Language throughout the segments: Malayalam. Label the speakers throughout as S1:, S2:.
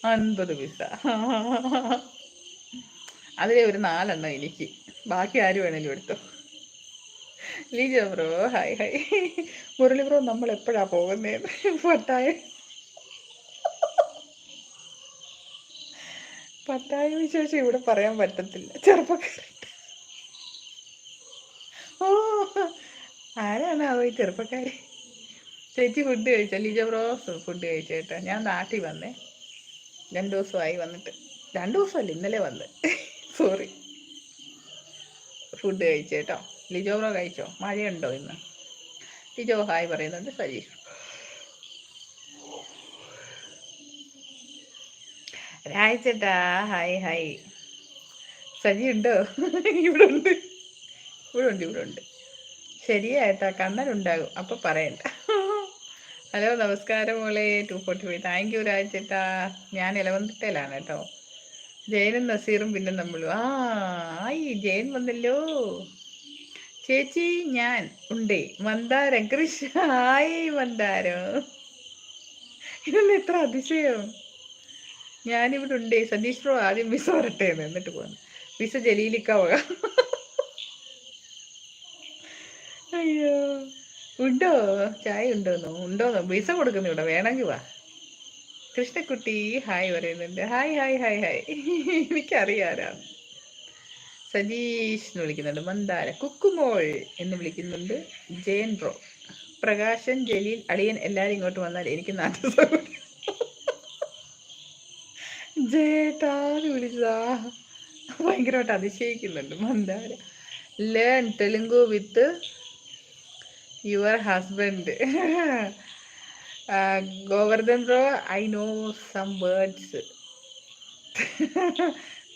S1: 50 പൈസ. അതിലെ ഒരു 4 എനിക്ക്, ബാക്കി ആര് വേണേലും എടുത്തോ. Leeja bro hi hi. Murali bro നമ്മൾ എപ്പോഴാ പോകുന്നേന്ന്? പട്ടായ വിശേഷം ഇവിടെ പറയാൻ പറ്റത്തില്ല, ചെറുപ്പക്കാർ. ഓ, ആരാണ് ഈ ചെറുപ്പക്കാരി? ചേച്ചി ഫുഡ് കഴിച്ച? ലീജ ബ്രോ ഫുഡ് കഴിച്ചേട്ടാ. ഞാൻ നാട്ടിൽ വന്നേ, 2 ദിവസമായി വന്നിട്ട്. 2 ദിവസമല്ല, ഇന്നലെ വന്ന്. സോറി. ഫുഡ് കഴിച്ചേട്ടോ. ലിജോ ബ്രോ കഴിച്ചോ? മഴയുണ്ടോ ഇന്ന്? ലിജോ ഹായ് പറയുന്നുണ്ട്. സജീഷ് രായിച്ചേട്ടാ ഹായ് ഹായ്. സജി ഉണ്ടോ? ഇവിടെ ഉണ്ട്, ഇവിടെ ഉണ്ട്, ഇവിടെ ഉണ്ട്. ശരിയായിട്ടാ, കണ്ണനുണ്ടാകും അപ്പൊ പറയണ്ട. ഹലോ നമസ്കാരം മോളെ. 245 താങ്ക് യു രാജേട്ടാ. ഞാൻ ഇലവന്തിട്ടയിലാണ് കേട്ടോ. ജയനും നസീറും പിന്നെ നമ്മളും. ആയി ജയൻ വന്നല്ലോ. ചേച്ചി ഞാൻ ഉണ്ടേ. മന്ദാരം കൃഷി ഹായ് മന്ദാരം. ഇതൊന്നും എത്ര അതിശയം. ഞാനിവിടെ ഉണ്ടേ. സതീഷ് ബ്രോ ആദ്യം വിസ വരട്ടെ എന്നിട്ട് പോന്നു. വിസ ജലീലിക്കാവുക. അയ്യോ, ഉണ്ടോ ചായ ഉണ്ടോന്നോ? ഉണ്ടോന്നോ? വിസ കൊടുക്കുന്നു ഇവിടെ, വേണമെങ്കിൽ വാ. കൃഷ്ണക്കുട്ടി ഹായ് പറയുന്നുണ്ട്. Hi hi hi hi. എനിക്കറിയാരാ. സജീഷ് എന്ന് വിളിക്കുന്നുണ്ട്. മന്ദാര കുക്കുമോൾ എന്ന് വിളിക്കുന്നുണ്ട്. ജയൻ ബ്രോ, പ്രകാശൻ, ജലീൽ, അളിയൻ എല്ലാരും ഇങ്ങോട്ട് വന്നാൽ എനിക്ക് നാട്ടു ജേട്ടാന്ന് വിളിച്ചതാ. ഭയങ്കരമായിട്ട് അതിശയിക്കുന്നുണ്ട് Mandara. Learn Telugu with your husband. Govardhan bro I know some words.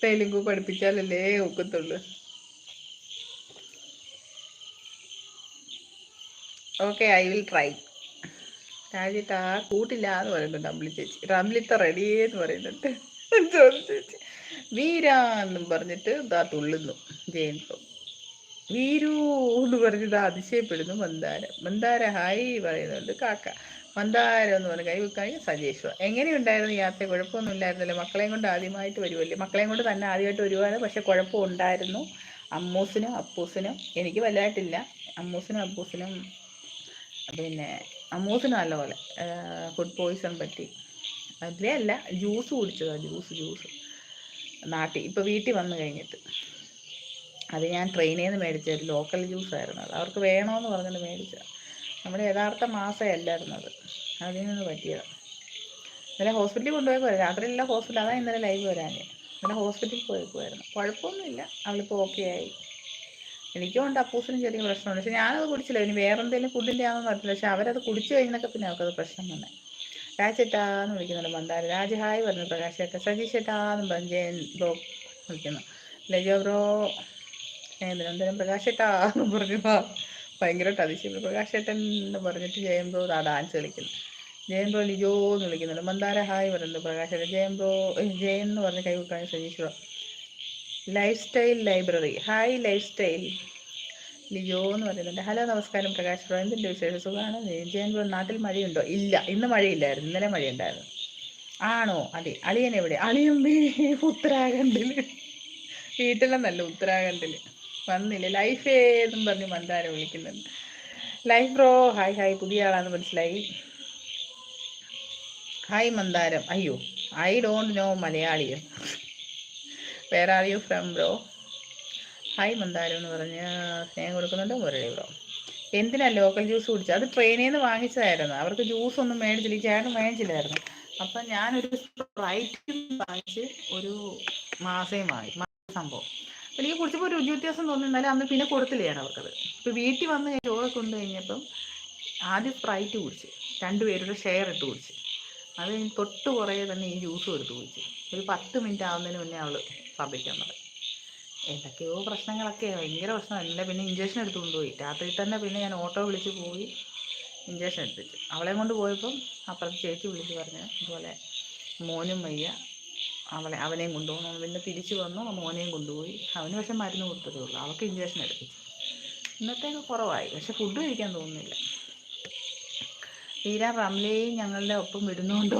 S1: Telugu പഠിപ്പിച്ചാലല്ലേ ഒക്കത്തുള്ളൂ. Okay, I will try. രാജിട്ട് കൂട്ടില്ല എന്ന് പറയുന്നുണ്ട് അമ്പിളി ചേച്ചി. റംലിത്ത റെഡിയെന്ന് പറയുന്നുണ്ട് ചേച്ചി. വീരാന്നും പറഞ്ഞിട്ട് ഇതാ തുള്ളുന്നു ജയൻ ബ്രോ. വീരു എന്ന് പറഞ്ഞത് അതിശയപ്പെടുന്നു മന്ദാര. മന്ദാര ഹായ് പറയുന്നുണ്ട്. കാക്ക മന്ദാരം എന്ന് പറഞ്ഞ കൈ വെക്കാണെങ്കിൽ സജീഷ്. എങ്ങനെയുണ്ടായിരുന്നു യാത്ര? കുഴപ്പമൊന്നും ഇല്ലായിരുന്നല്ലോ. മക്കളെയും കൊണ്ട് ആദ്യമായിട്ട് വരുമല്ലേ? മക്കളെയും കൊണ്ട് തന്നെ ആദ്യമായിട്ട് വരുവാണ്. പക്ഷെ കുഴപ്പമുണ്ടായിരുന്നു. അമ്മൂസിനും അപ്പൂസിനും, എനിക്ക് വലുതായിട്ടില്ല. അമ്മൂസിനും അപ്പൂസിനും പിന്നെ അമ്മൂസിനും നല്ലപോലെ ഫുഡ് പോയിസൺ പറ്റി. അതിലേ അല്ല, ജ്യൂസ് കുടിച്ചതാണ്. ജ്യൂസ് നാട്ടിൽ ഇപ്പോൾ വീട്ടിൽ വന്നു കഴിഞ്ഞിട്ട്. അത് ഞാൻ ട്രെയിനിൽ നിന്ന് മേടിച്ച ഒരു ലോക്കൽ ജ്യൂസായിരുന്നു. അത് അവർക്ക് വേണമെന്ന് പറഞ്ഞിട്ട് മേടിച്ചത്. നമ്മുടെ യഥാർത്ഥ മാസമല്ലായിരുന്നു അത്, അതിൽ നിന്ന് പറ്റിയതാണ്. ഇന്നലെ ഹോസ്പിറ്റലിൽ കൊണ്ടുപോയപ്പോൾ രാത്രിയിലെല്ലാം ഹോസ്പിറ്റൽ. അതാണ് ഇന്നലെ ലൈവ് വരാൻ. ഇന്നലെ ഹോസ്പിറ്റലിൽ പോയേക്കുമായിരുന്നു. കുഴപ്പമൊന്നുമില്ല, അവളിപ്പോൾ ഓക്കെ ആയി. എനിക്കും ഉണ്ട്, അപ്പൂസിനും ചെറിയ പ്രശ്നമുണ്ട്. പക്ഷെ ഞാനത് കുടിച്ചില്ല. ഇനി വേറെ എന്തെങ്കിലും ഫുഡിൻ്റെ ആണെന്ന് അറിയില്ല. പക്ഷെ അവരത് കുടിച്ചു കഴിഞ്ഞൊക്കെ പിന്നെ അവർക്കത് പ്രശ്നം തന്നെ. രാജേട്ടാന്ന് വിളിക്കുന്നുണ്ട് മന്ദാര. രാജ ഹായ് പറഞ്ഞു. പ്രകാശ് ചേട്ടാ. സതീഷ് ചേട്ടാന്ന് പറഞ്ഞു ജയൻ ബ്രോ വിളിക്കുന്നു. ലജോ ബ്രോ തിരുവനന്തപുരം. പ്രകാശ് ചേട്ടാന്ന് പറഞ്ഞു. ഭയങ്കരമായിട്ട് അതിശയം. പ്രകാശ് ചേട്ടൻ എന്ന് പറഞ്ഞിട്ട് ജയൻ ബ്രോ ഡാൻസ് കളിക്കുന്നു. ജയൻ ബ്രോ ലിജോ എന്ന് വിളിക്കുന്നുണ്ട്. മന്ദാര ഹായ് പറയുന്നത്. പ്രകാശ് ചേട്ടൻ. ജയൻ ബ്രോ ജയൻ എന്ന് പറഞ്ഞ് കൈ വെക്കാൻ Satish bro. Lifestyle library hi lifestyle Lijo എന്ന് പറയുന്നുണ്ട്. ഹലോ നമസ്കാരം പ്രകാശ് ബ്രോ, എന്തിൻ്റെ വിശേഷം? സുഖമാണ്. ജയൻ ബ്രോ നാട്ടിൽ മഴയുണ്ടോ? ഇല്ല, ഇന്ന് മഴയില്ലായിരുന്നു, ഇന്നലെ മഴയുണ്ടായിരുന്നു. ആണോ? അതെ. അളിയൻ എവിടെ? അളിയൻ ഉത്തരാഖണ്ഡിൽ. വീട്ടിലെന്നല്ല, ഉത്തരാഖണ്ഡിൽ. വന്നില്ല. ലൈഫ് ഏതും പറഞ്ഞ് മന്ദാരം വിളിക്കുന്നുണ്ട്. Life bro hi hi. പുതിയ ആളാന്ന് മനസ്സിലായി. ഹായ് മന്ദാരം. അയ്യോ, ഐ ഡോണ്ട് നോ മലയാളിയോ. വേറെ are you from bro? Hi Mandaram എന്ന് പറഞ്ഞ് സ്നേഹം കൊടുക്കുന്നുണ്ട് മുരളി ബ്രോ. എന്തിനാ ലോക്കൽ ജ്യൂസ് കുടിച്ചത്? അത് ട്രെയിനിൽ നിന്ന് വാങ്ങിച്ചതായിരുന്നു. അവർക്ക് ജ്യൂസ് ഒന്നും മേടിച്ചില്ല, ഈ ചേട്ടൻ മേടിച്ചില്ലായിരുന്നു. അപ്പം ഞാനൊരു സ്പ്രൈറ്റ് വാങ്ങിച്ച് ഒരു മാസയും വാങ്ങി സംഭവം. എനിക്ക് കുടിച്ചപ്പോൾ ഒരു രുചി വ്യത്യാസം തോന്നി. എന്നാലും അന്ന് പിന്നെ കൊടുത്തില്ല ഞാൻ അവർക്കത്. ഇപ്പോൾ വീട്ടിൽ വന്ന് ഞാൻ ചോറ് കൊണ്ടു കഴിഞ്ഞപ്പം ആദ്യം സ്പ്രൈറ്റ് കുടിച്ച്, 2 പേരുടെ ഷെയർ ഇട്ട് കുടിച്ച്. അത് കഴിഞ്ഞ് തൊട്ട് കുറേ തന്നെ ഈ ജ്യൂസും എടുത്ത് കുടിച്ച്. ഒരു 10 മിനിറ്റ് ആവുന്നതിന് മുന്നേ അവൾ സഭയ്ക്കാൻ തുടങ്ങി. എന്തൊക്കെയോ പ്രശ്നങ്ങളൊക്കെ, ഭയങ്കര പ്രശ്നമല്ല. പിന്നെ ഇഞ്ചക്ഷൻ എടുത്ത് കൊണ്ടുപോയി. രാത്രി തന്നെ പിന്നെ ഞാൻ ഓട്ടോ വിളിച്ച് പോയി ഇഞ്ചക്ഷൻ എടുത്തിട്ട്. അവളെ കൊണ്ട് പോയപ്പം അപ്പുറത്ത് ചേച്ചി വിളിച്ച് പറഞ്ഞു ഇതുപോലെ മോനും വയ്യ, അവനെയും കൊണ്ടുപോകണം. പിന്നെ തിരിച്ചു വന്നു, മോനെയും കൊണ്ടുപോയി. അവന് പക്ഷെ മരുന്ന് കൊടുത്തതേ ഉള്ളൂ, അവൾക്ക് ഇഞ്ചക്ഷൻ എടുപ്പിച്ചു. ഇന്നത്തേക്ക് കുറവായി, പക്ഷെ ഫുഡ് കഴിക്കാൻ തോന്നുന്നില്ല. തീരാ റംലയും ഞങ്ങളുടെ ഒപ്പം വിടുന്നുണ്ടോ